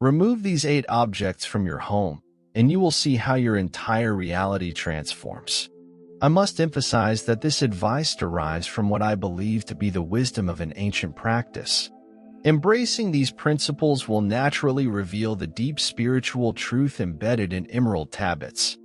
Remove these 8 objects from your home, and you will see how your entire reality transforms. I must emphasize that this advice derives from what I believe to be the wisdom of an ancient practice. Embracing these principles will naturally reveal the deep spiritual truth embedded in emerald tablets.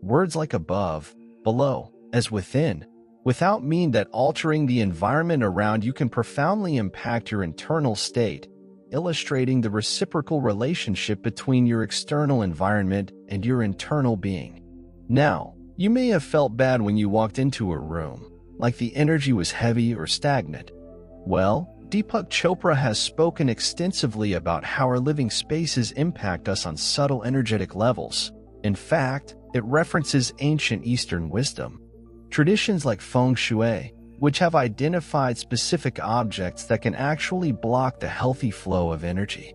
Words like above, below, as within, without mean that altering the environment around you can profoundly impact your internal state, illustrating the reciprocal relationship between your external environment and your internal being. Now, you may have felt bad when you walked into a room, like the energy was heavy or stagnant. Well, Deepak Chopra has spoken extensively about how our living spaces impact us on subtle energetic levels. In fact, it references ancient Eastern wisdom. Traditions like feng shui, which have identified specific objects that can actually block the healthy flow of energy.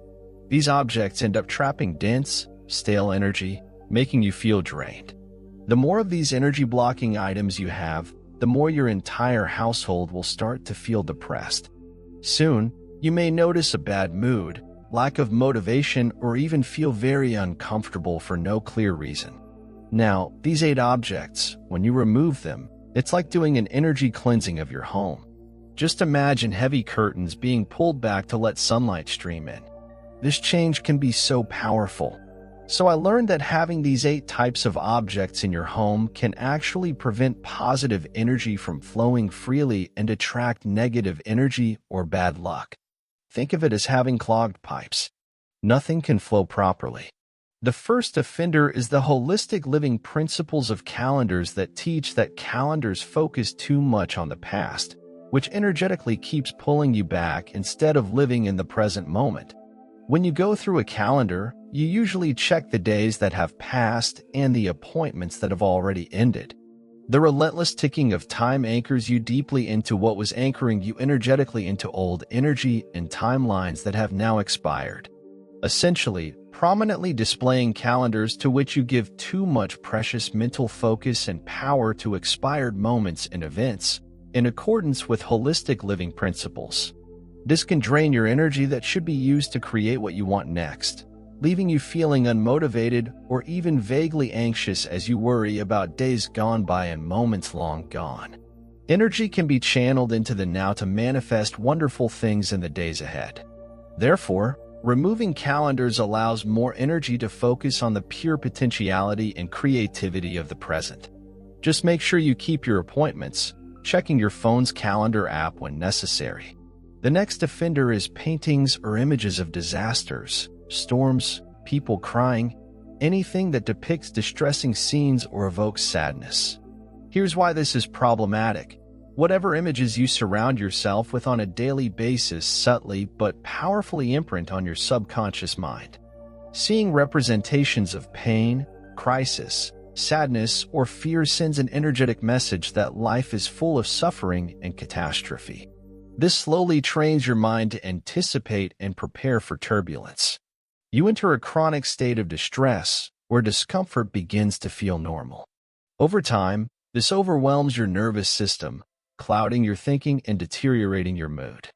These objects end up trapping dense, stale energy, making you feel drained. The more of these energy-blocking items you have, the more your entire household will start to feel depressed. Soon, you may notice a bad mood, lack of motivation, or even feel very uncomfortable for no clear reason. Now, these 8 objects, when you remove them, it's like doing an energy cleansing of your home. Just imagine heavy curtains being pulled back to let sunlight stream in. This change can be so powerful. So I learned that having these 8 types of objects in your home can actually prevent positive energy from flowing freely and attract negative energy or bad luck. Think of it as having clogged pipes. Nothing can flow properly. The first offender is the holistic living principles of calendars that teach that calendars focus too much on the past, which energetically keeps pulling you back instead of living in the present moment. When you go through a calendar, you usually check the days that have passed and the appointments that have already ended. The relentless ticking of time anchors you deeply into what was anchoring you energetically into old energy and timelines that have now expired. Essentially, prominently displaying calendars to which you give too much precious mental focus and power to expired moments and events, in accordance with holistic living principles. This can drain your energy that should be used to create what you want next, leaving you feeling unmotivated or even vaguely anxious as you worry about days gone by and moments long gone. Energy can be channeled into the now to manifest wonderful things in the days ahead. Therefore, removing calendars allows more energy to focus on the pure potentiality and creativity of the present. Just make sure you keep your appointments, checking your phone's calendar app when necessary. The next offender is paintings or images of disasters, storms, people crying, anything that depicts distressing scenes or evokes sadness. Here's why this is problematic. Whatever images you surround yourself with on a daily basis subtly but powerfully imprint on your subconscious mind. Seeing representations of pain, crisis, sadness, or fear sends an energetic message that life is full of suffering and catastrophe. This slowly trains your mind to anticipate and prepare for turbulence. You enter a chronic state of distress, where discomfort begins to feel normal. Over time, this overwhelms your nervous system, clouding your thinking and deteriorating your mood.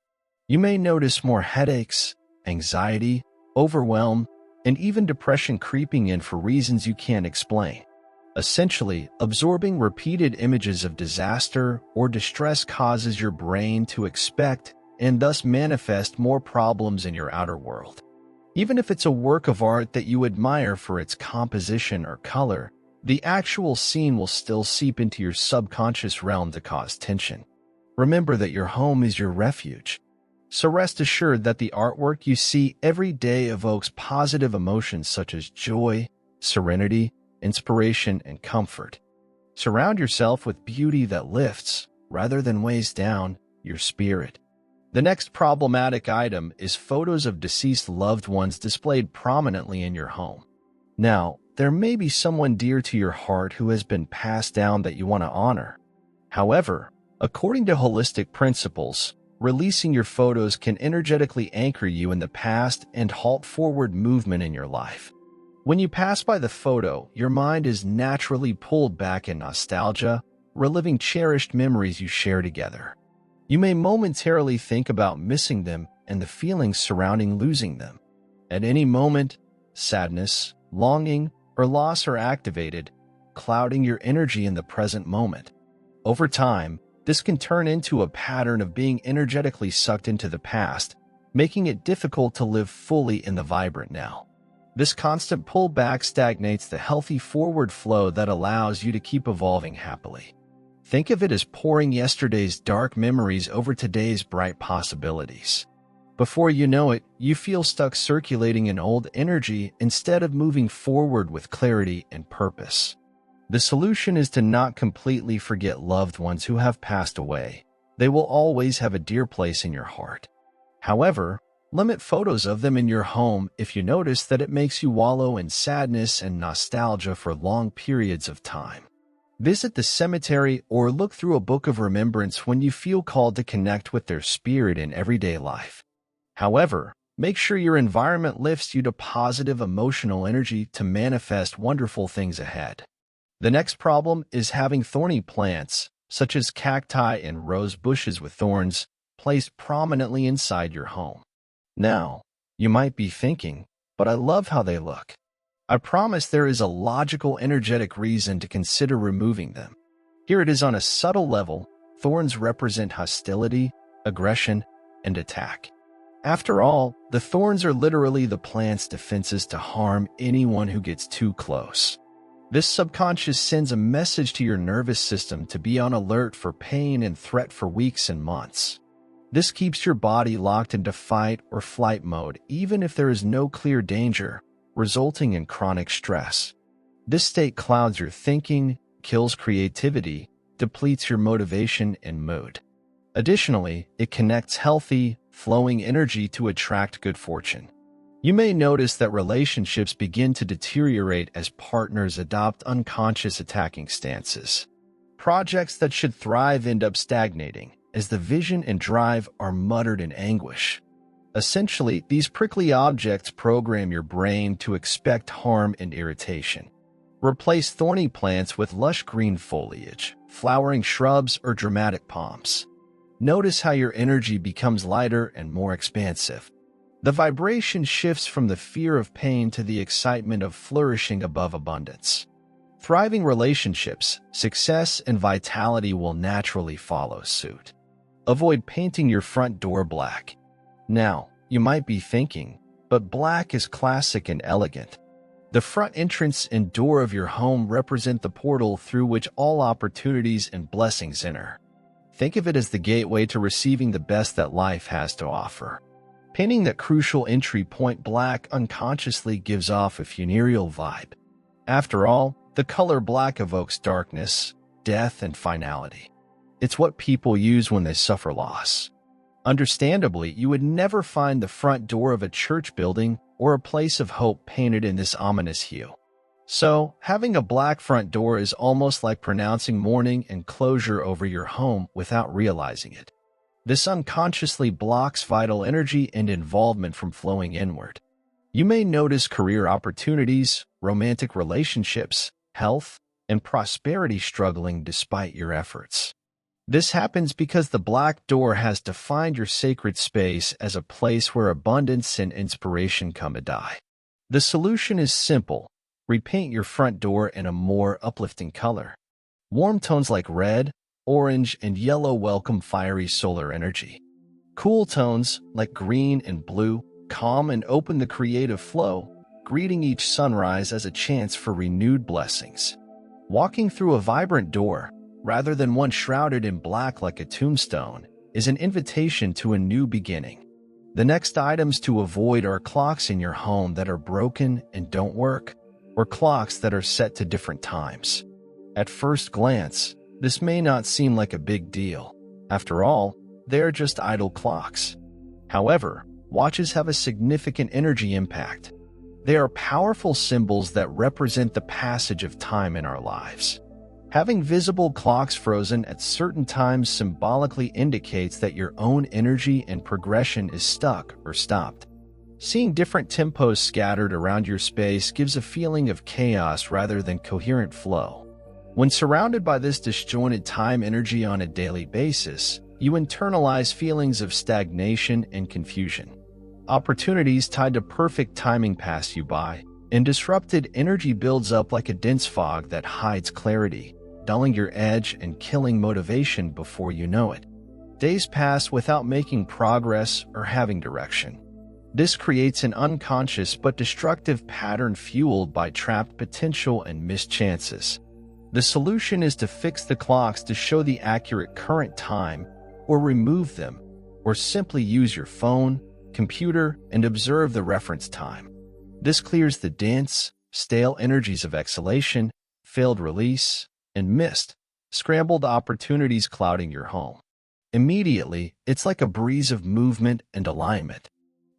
You may notice more headaches, anxiety, overwhelm, and even depression creeping in for reasons you can't explain. Essentially, absorbing repeated images of disaster or distress causes your brain to expect and thus manifest more problems in your outer world. Even if it's a work of art that you admire for its composition or color, the actual scene will still seep into your subconscious realm to cause tension. Remember that your home is your refuge. So rest assured that the artwork you see every day evokes positive emotions such as joy, serenity, inspiration, and comfort. Surround yourself with beauty that lifts, rather than weighs down, your spirit. The next problematic item is photos of deceased loved ones displayed prominently in your home. Now, there may be someone dear to your heart who has been passed down that you want to honor. However, according to holistic principles, releasing your photos can energetically anchor you in the past and halt forward movement in your life. When you pass by the photo, your mind is naturally pulled back in nostalgia, reliving cherished memories you share together. You may momentarily think about missing them and the feelings surrounding losing them. At any moment, sadness, longing, or loss are activated, clouding your energy in the present moment. Over time, this can turn into a pattern of being energetically sucked into the past, making it difficult to live fully in the vibrant now. This constant pullback stagnates the healthy forward flow that allows you to keep evolving happily. Think of it as pouring yesterday's dark memories over today's bright possibilities. Before you know it, you feel stuck circulating in old energy instead of moving forward with clarity and purpose. The solution is to not completely forget loved ones who have passed away. They will always have a dear place in your heart. However, limit photos of them in your home if you notice that it makes you wallow in sadness and nostalgia for long periods of time. Visit the cemetery or look through a book of remembrance when you feel called to connect with their spirit in everyday life. However, make sure your environment lifts you to positive emotional energy to manifest wonderful things ahead. The next problem is having thorny plants, such as cacti and rose bushes with thorns, placed prominently inside your home. Now, you might be thinking, but I love how they look. I promise there is a logical, energetic reason to consider removing them. Here it is on a subtle level. Thorns represent hostility, aggression, and attack. After all, the thorns are literally the plant's defenses to harm anyone who gets too close. This subconscious sends a message to your nervous system to be on alert for pain and threat for weeks and months. This keeps your body locked into fight or flight mode even if there is no clear danger, resulting in chronic stress. This state clouds your thinking, kills creativity, depletes your motivation and mood. Additionally, it connects healthy, flowing energy to attract good fortune. You may notice that relationships begin to deteriorate as partners adopt unconscious attacking stances. Projects that should thrive end up stagnating, as the vision and drive are muttered in anguish. Essentially, these prickly objects program your brain to expect harm and irritation. Replace thorny plants with lush green foliage, flowering shrubs, or dramatic palms. Notice how your energy becomes lighter and more expansive. The vibration shifts from the fear of pain to the excitement of flourishing above abundance. Thriving relationships, success, and vitality will naturally follow suit. Avoid painting your front door black. Now, you might be thinking, but black is classic and elegant. The front entrance and door of your home represent the portal through which all opportunities and blessings enter. Think of it as the gateway to receiving the best that life has to offer. Painting that crucial entry point black unconsciously gives off a funereal vibe. After all, the color black evokes darkness, death, and finality. It's what people use when they suffer loss. Understandably, you would never find the front door of a church building or a place of hope painted in this ominous hue. So, having a black front door is almost like pronouncing mourning and closure over your home without realizing it. This unconsciously blocks vital energy and involvement from flowing inward. You may notice career opportunities, romantic relationships, health, and prosperity struggling despite your efforts. This happens because the black door has defined your sacred space as a place where abundance and inspiration come to die. The solution is simple. Repaint your front door in a more uplifting color. Warm tones like red, orange, and yellow welcome fiery solar energy. Cool tones like green and blue calm and open the creative flow, greeting each sunrise as a chance for renewed blessings. Walking through a vibrant door, rather than one shrouded in black like a tombstone, is an invitation to a new beginning. The next items to avoid are clocks in your home that are broken and don't work, or clocks that are set to different times. At first glance, this may not seem like a big deal. After all, they are just idle clocks. However, watches have a significant energy impact. They are powerful symbols that represent the passage of time in our lives. Having visible clocks frozen at certain times symbolically indicates that your own energy and progression is stuck or stopped. Seeing different tempos scattered around your space gives a feeling of chaos rather than coherent flow. When surrounded by this disjointed time energy on a daily basis, you internalize feelings of stagnation and confusion. opportunities tied to perfect timing pass you by, and disrupted energy builds up like a dense fog that hides clarity, dulling your edge and killing motivation before you know it. Days pass without making progress or having direction. This creates an unconscious but destructive pattern fueled by trapped potential and missed chances. The solution is to fix the clocks to show the accurate current time, or remove them, or simply use your phone, computer, and observe the reference time. This clears the dense, stale energies of exhalation, failed release, and missed, scrambled opportunities clouding your home. Immediately, it's like a breeze of movement and alignment.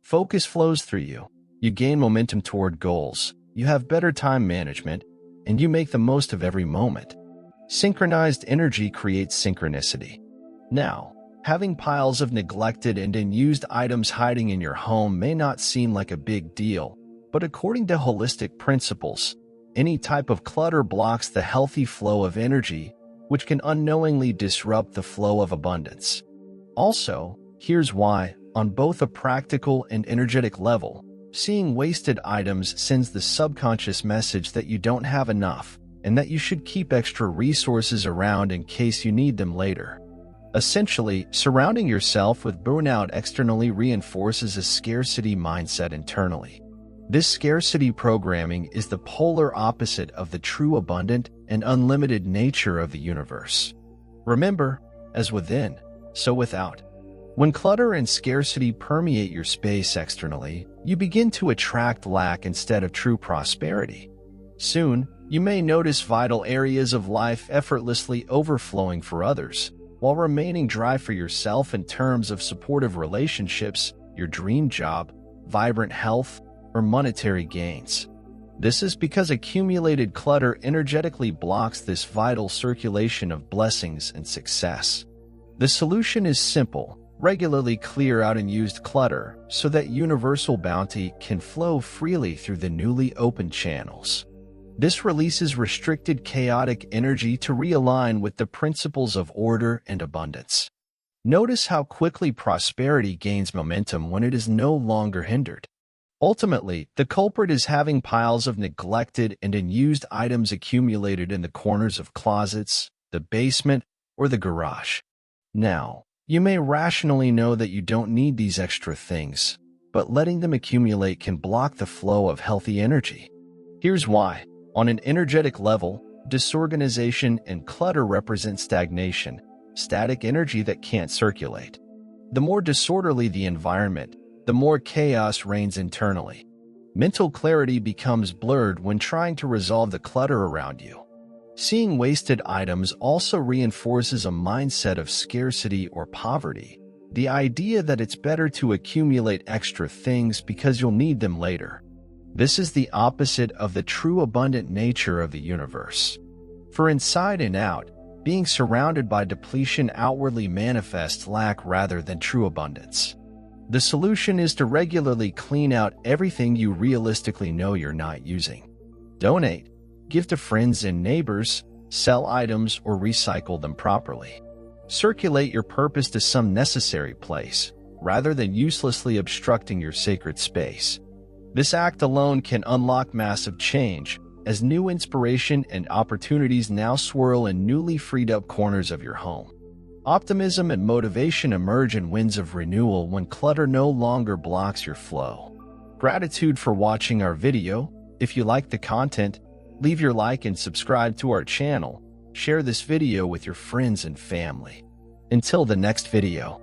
Focus flows through you. You gain momentum toward goals. You have better time management, and you make the most of every moment. Synchronized energy creates synchronicity. Now, having piles of neglected and unused items hiding in your home may not seem like a big deal, but according to holistic principles, any type of clutter blocks the healthy flow of energy, which can unknowingly disrupt the flow of abundance. Also, here's why. On both a practical and energetic level, seeing wasted items sends the subconscious message that you don't have enough and that you should keep extra resources around in case you need them later. Essentially, surrounding yourself with burnout externally reinforces a scarcity mindset internally. This scarcity programming is the polar opposite of the true abundant and unlimited nature of the universe. Remember, as within, so without. When clutter and scarcity permeate your space externally, you begin to attract lack instead of true prosperity. Soon, you may notice vital areas of life effortlessly overflowing for others, while remaining dry for yourself in terms of supportive relationships, your dream job, vibrant health, or monetary gains. This is because accumulated clutter energetically blocks this vital circulation of blessings and success. The solution is simple. Regularly clear out unused clutter so that universal bounty can flow freely through the newly opened channels. This releases restricted chaotic energy to realign with the principles of order and abundance. Notice how quickly prosperity gains momentum when it is no longer hindered. Ultimately, the culprit is having piles of neglected and unused items accumulated in the corners of closets, the basement, or the garage. Now, you may rationally know that you don't need these extra things, but letting them accumulate can block the flow of healthy energy. Here's why. On an energetic level, disorganization and clutter represent stagnation, static energy that can't circulate. The more disorderly the environment, the more chaos reigns internally. Mental clarity becomes blurred when trying to resolve the clutter around you. Seeing wasted items also reinforces a mindset of scarcity or poverty, the idea that it's better to accumulate extra things because you'll need them later. This is the opposite of the true abundant nature of the universe. For inside and out, being surrounded by depletion outwardly manifests lack rather than true abundance. The solution is to regularly clean out everything you realistically know you're not using. Donate, give to friends and neighbors, sell items, or recycle them properly. Circulate your purpose to some necessary place, rather than uselessly obstructing your sacred space. This act alone can unlock massive change, as new inspiration and opportunities now swirl in newly freed-up corners of your home. Optimism and motivation emerge in winds of renewal when clutter no longer blocks your flow. Gratitude for watching our video. If you like the content, leave your like and subscribe to our channel. Share this video with your friends and family. Until the next video.